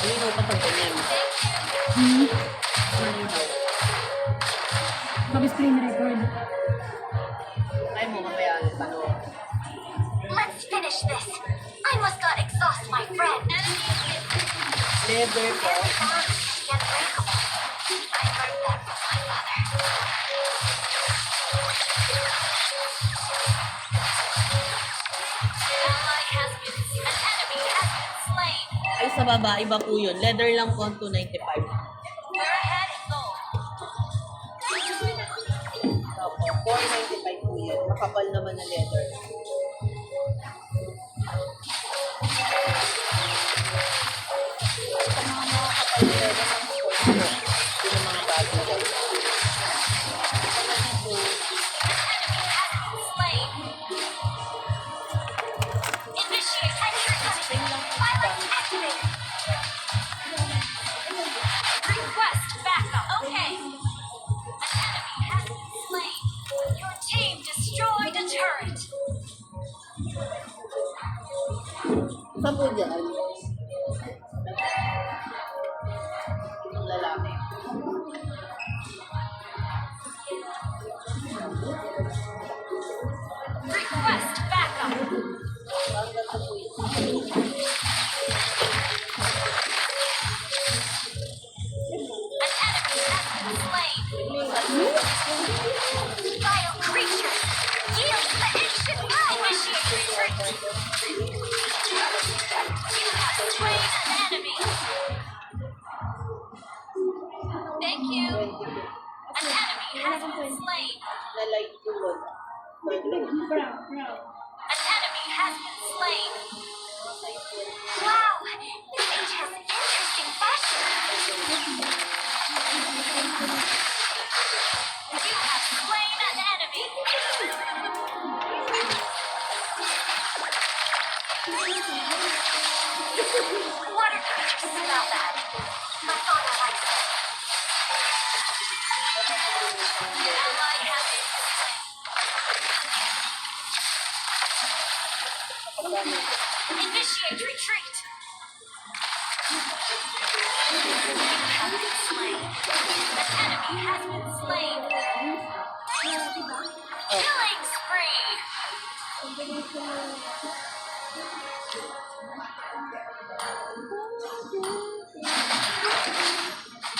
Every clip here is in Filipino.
Malinaw pa sa ganyan. Malinaw. Mag-screen record. Ay mo, mamaya ang tanong. Let's finish this. I must not exhaust my friend. Leather po. Very fast yet breakable. I learned that from my mother. Ally has been, an enemy has been slain. Ay, sa baba, iba po yun. Leather lang po, 295. We're ahead, soul. Opo, 495 po yun. Makapal naman na leather. Sa mga makakapal na leather, mga po. Yun ang mga bag na leather. Slain. Initiate entry custom. Pilot activated. Request backup. Okay. An enemy has been slain. Your team destroyed a turret. Saan po dyan? Yung lalaki. Request backup. Parang ganito po yun. An enemy has been slain. Vile creature. Yield to the ancient world. Initiate retreat. You have slain an enemy. Thank you. An enemy has been slain. Na light blue. Brown. An enemy has been slain. Wow, this age has interesting fashion. You have slain an enemy. Water creatures smell bad. My fauna likes it. Ally has been slain. Initiate retreat. You have been slain. An enemy has been slain. Killing spree.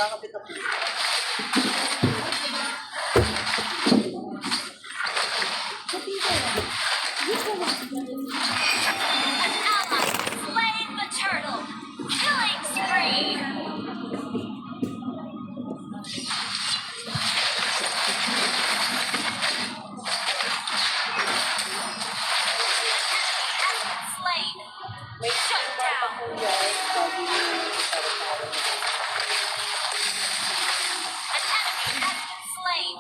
Kakapit ako. An ally slain the turtle. Killing spree. Has been slain. May Shut down. po yan. Sabi niya. An enemy has been slain.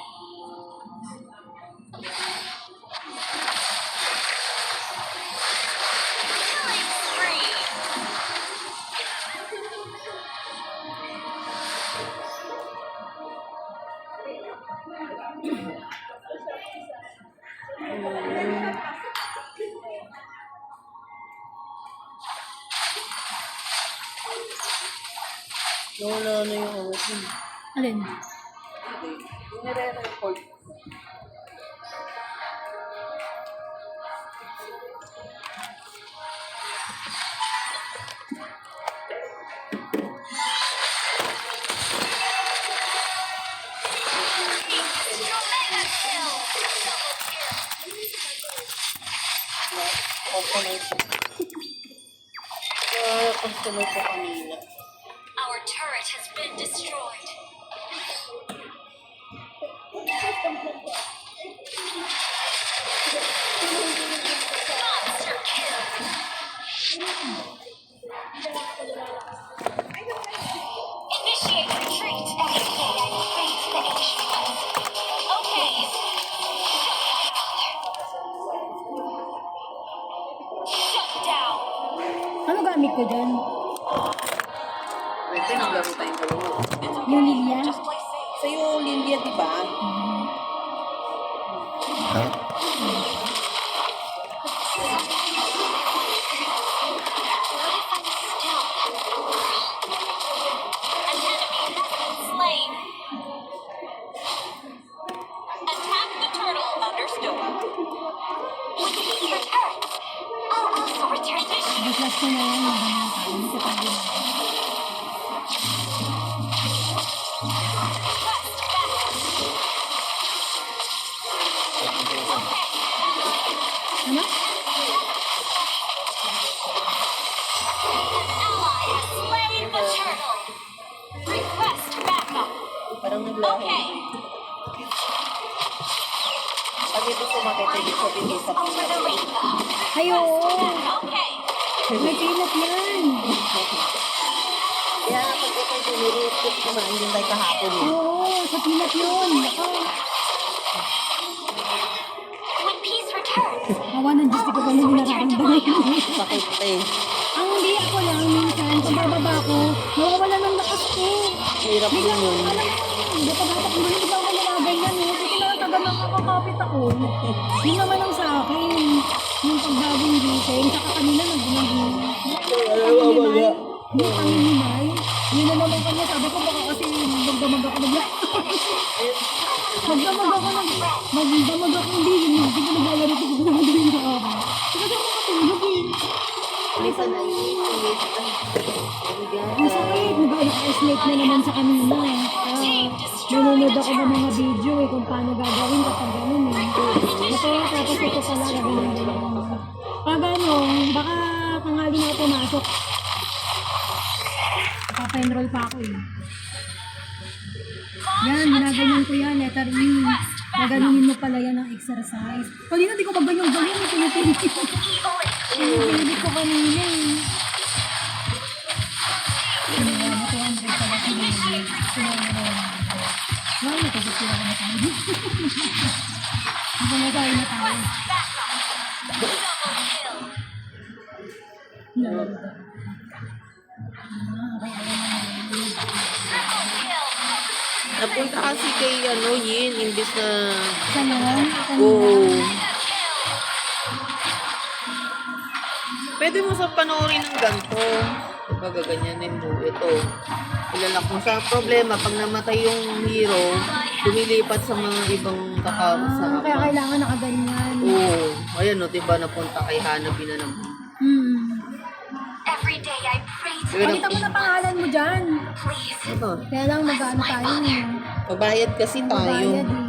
Killing spree. Wala na yung oras yun. Alin? Yung nire-record. Omega kill. Double kill. Customer po. Customer po kanina. Our turret has been destroyed. Monster kill. Initiate retreat. Okay. Shut down. Ano gamit ko dyan? Pwede, naglaro tayong dalawa. Yung Lilia? Just play safe. Sa'yo, Lilia, di ba? What if I'm still that little girl? Last ko na yan. Hindi ka tayo. Ano? Ally has slain the turtle. Request backup. Parang naglaho. Okay. Pag ito sumakit, hindi ko pinisa ko. Over the rainbow. Ay, oo. Okay. May pilat yan. Kaya nga pag ito dinirit ko, kumain din tayo kahapon eh. Oo, sa pilat yun. Ako. When peace returns, Awa ng Diyos, di ko pa nung nararamdaman. Sakit eh. Ang hindi ako lang, minsan, pag bababa ko, nawawala ng lakas ko. Hirap din yun. Alam mo, hindi pa dapat hindi ko ako nalaganyan eh. Hindi ko na tagal nakakakapit ako. Yun naman ang sa akin. Yung pagbagong gising, saka kanina nagdunang yung panginimay. Yun na naman kanya, sabi ko baka kasi magdamag ako magdamag ako, hindi ko naglalaro ko kung ano din sa ako. Kasi ako makatulog eh. Lisa na yun. Ang sakit, naka-isolate na naman sa kanina. Nanonood ako ng mga video eh, kung paano gagawin kapag ganun eh. Ito, tapos ito pala, gagawin din. Pag ano, baka tanghali na ako pumasok. Papa-enroll pa ako eh. Yan, ginaganyan ko yan, letter E. Gaganunin mo pala yan ng exercise. Kanina di ko ba ganyan-ganyan, pinipilit ko kanina eh. Ano, 200 pala sinunod. Wala, natagot sila ka na tayo. Hindi na tayo na tayo. Napunta kasi kay Yin, imbis na... Sa lang? Oo. Pwede mo sa panoorin ng ganito. Diba gaganyanin mo ito. Ilalak mo sa problema. Pag namatay yung hero, lumilipat sa mga ibang kakasama. Kaya kailangan nakaganyan. Oo. Ayan o, diba napunta kay Hanabi na naman. every day I pray to Pakita mo na pangalan mo dyan. please. Ito. Kaya lang mag-ano tayo eh. Pabayad kasi tayo. Magbayad eh.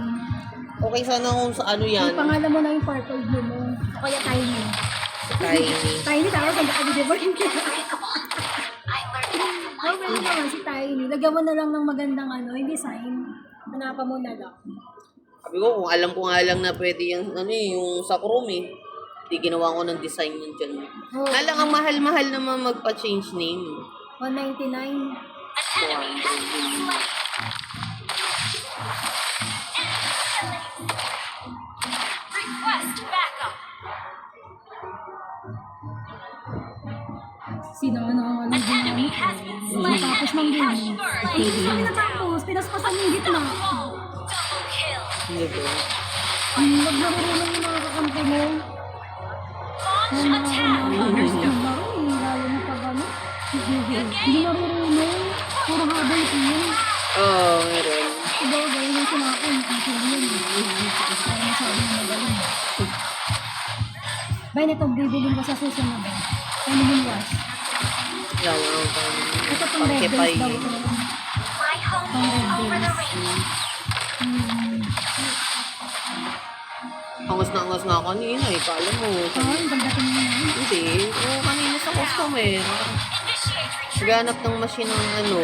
Okay sana kung sa ano yan. Yung pangalan mo na yung purple blue mo. O kaya tiny. Tiny. Tiny tapos ang nakadeliver I learned that from my Okay naman si Tiny. Lagyan mo na lang ng magandang ano, yung design. Hanapan mo na lang. Sabi ko, kung alam ko nga lang na pwede yung, ano eh, yung sa Chrome eh. Hindi ginawa ko ng design yun dyan. Oh. Alang ang mahal-mahal naman magpa-change name. 199. enemy has been slain. Request backup. Sino ano ang alam An din enemy has been slain. Tapos mang Hush din. burn. Hindi kami natapos. Pinaspasan yung gitna. Double kill. Hindi ba? Naglarurunong yung mga kakampi mo. Launch attack. Naglaro eh. Lalo na pag ano. Hindi marurunong. Puro habang yun. Oo, meron. Iba, gawin yung sinakon. Ang yun. Kaya masabi na magaling. Bay, nito bibilin ko sa susunod. Ano yung wash? Yan, ang Ito pang red pangkipay. days daw ito. My home over the rainbow. Angas na ako kanina eh. Kala mo. Ay, pagdating mo na. Hindi. Oo, kanina sa customer. Initiate retreat. Naghanap ng machine ng ano.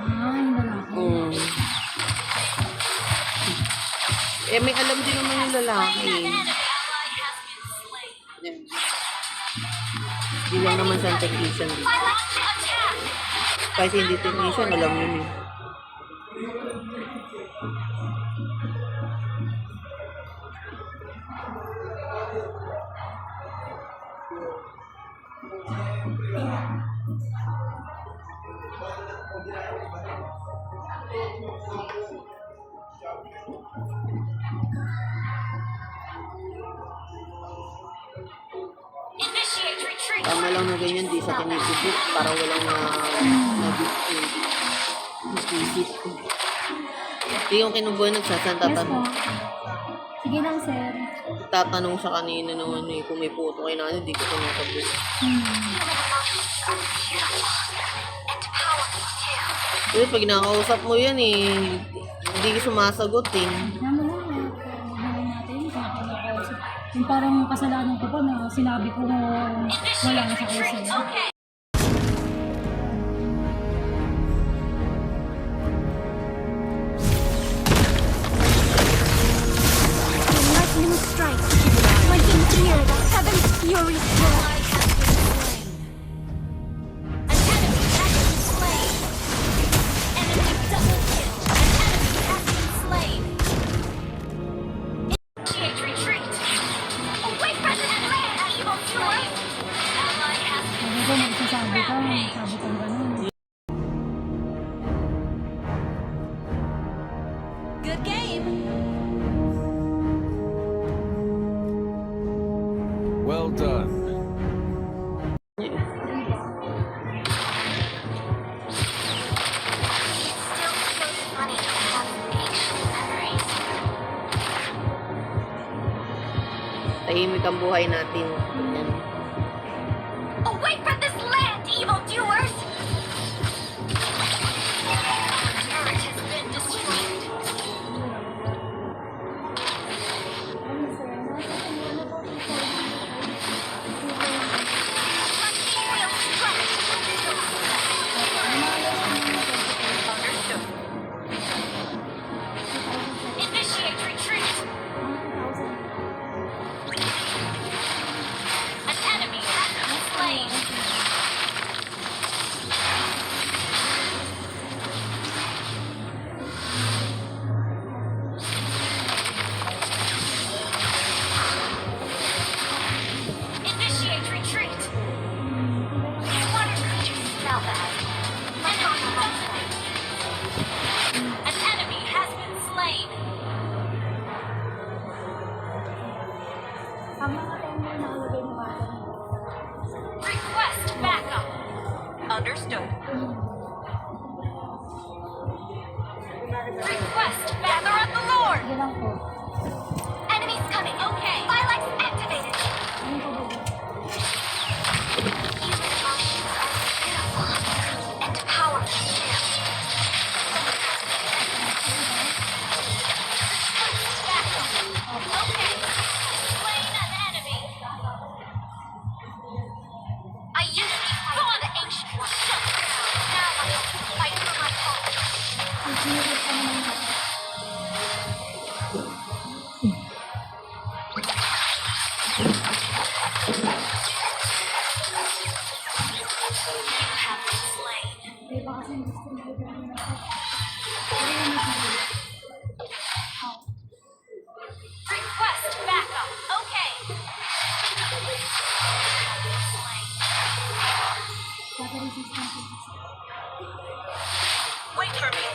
Ay, lalaki. Eh, may alam din naman yung lalaki. An enemy ally has been slain. Yan. Hindi lang naman siya ang technician. Launch attack. Kahit hindi technician, alam yun eh. Initiate retreat. Tama lang na ganyan, di sa kinikipit para walang na-visit. Hindi yung kinubuhay Yes po. nagsasantatanong. Sige lang, sir. Tatanong sa kanina naman eh, kung may puto kayo na ano, di ko tinasabi. Hmm. Pero pag nakakausap mo yan eh, hindi sumasagot eh. Ano lang eh, gawin natin, kapag yung parang kasalanan ko pa na sinabi ko na wala na sa kasi. Okay. Lightning strikes, like in fear, heaven's fury roars. An enemy has been slain. Enemy double kill. An enemy has been slain. Initiate retreat. Away from the land, evil doer. Ally has been Sabi ko, magsasabi ka, sabi kang ganun. good game. Well done. Still feels funny to have ancient memories. Tahimik ang buhay natin. Yan. Away from this land, evil doers! Turret has been destroyed. Material strike. Understood. Initiate retreat. An enemy has been slain. Initiate retreat. Water creatures smell bad. Enemy dominate. An enemy has been slain. Request backup. Understood. Request gather up the Lord. Sige lang po. Enemies coming. Okay. Phylax activated. Ano po ba? Human emotions are beautiful and powerful too. Request backup. Okay. Slain an enemy. I used to follow the ancient one. Now I have to fight for my home. Sisirit ka naman. You have been slain. May iba kasi gusto nyo gawin na ako. Request backup. Okay. Slain. Kaka resistant po. Wait for me.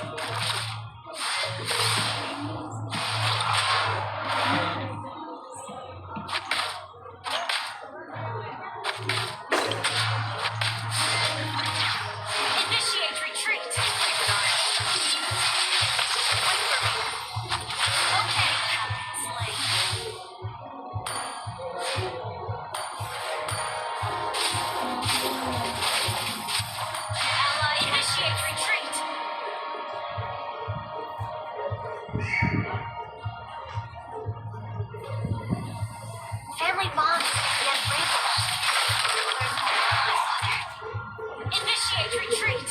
Initiate retreat. Wait for me. Okay, slain. Ally initiate retreat. Family bonds yet breakable. Initiate retreat.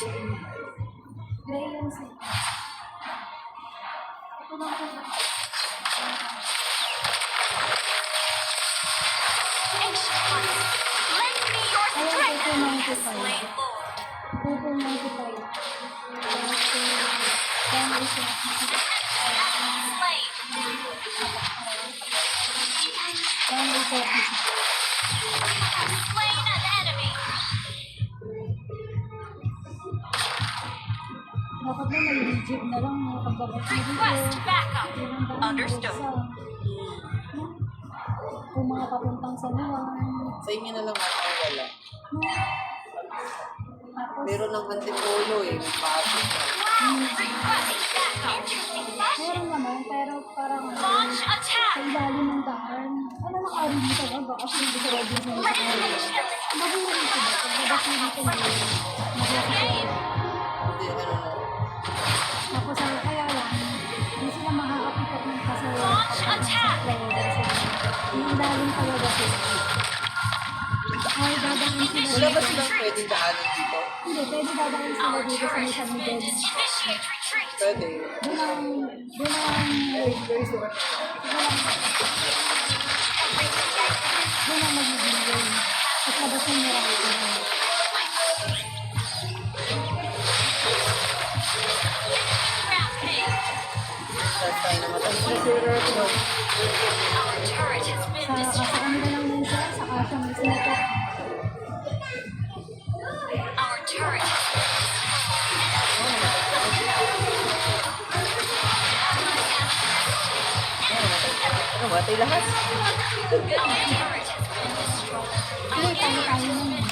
Graham sa ito lang po. Ancient ones, lend me your Ayun, strength. ito lang po Slain tayo. Lord. Ito po lang po tayo. Kaya isa. Slain. Kaya isa. Slain an enemy. Dapat na may legit na lang mga pagbabat mo Request dito. backup. Ilang daan Understood. sa kung mga papuntang sa luwan. Sa inyo na lang ako wala. Tapos, Meron ng antipolo eh. May pasok na. Request backup. Interesting fashion. meron naman, pero parang Launch sa attack. ilalim ng daan. Ano nakarin mo talaga? Kasi hindi sa Robinson. Legislation. Mabuhay ko ba? Pag labas mo dito na yun, Hindi, ano na. tapos kaya lang, hindi sila makakapikat ng kasalanan. Launch attack! Yung daling talaga sila. Ay, dadangin sila Wala ba dito. silang pwedeng daanan dito? Hindi, pwede dadangin sila Our dito sa turret may has San been Miguel. initiate retreat. Pwede. Doon ang, doon ang magiging yun. At labas ng marami. Rampage. Tapos tayo namatay. Our turret has been Sa destroyed. kanila lang din siya, sa kasya may sinatok. Our turret has Ano, matay lahat? our turret has been destroyed. Hindi, tayo naman.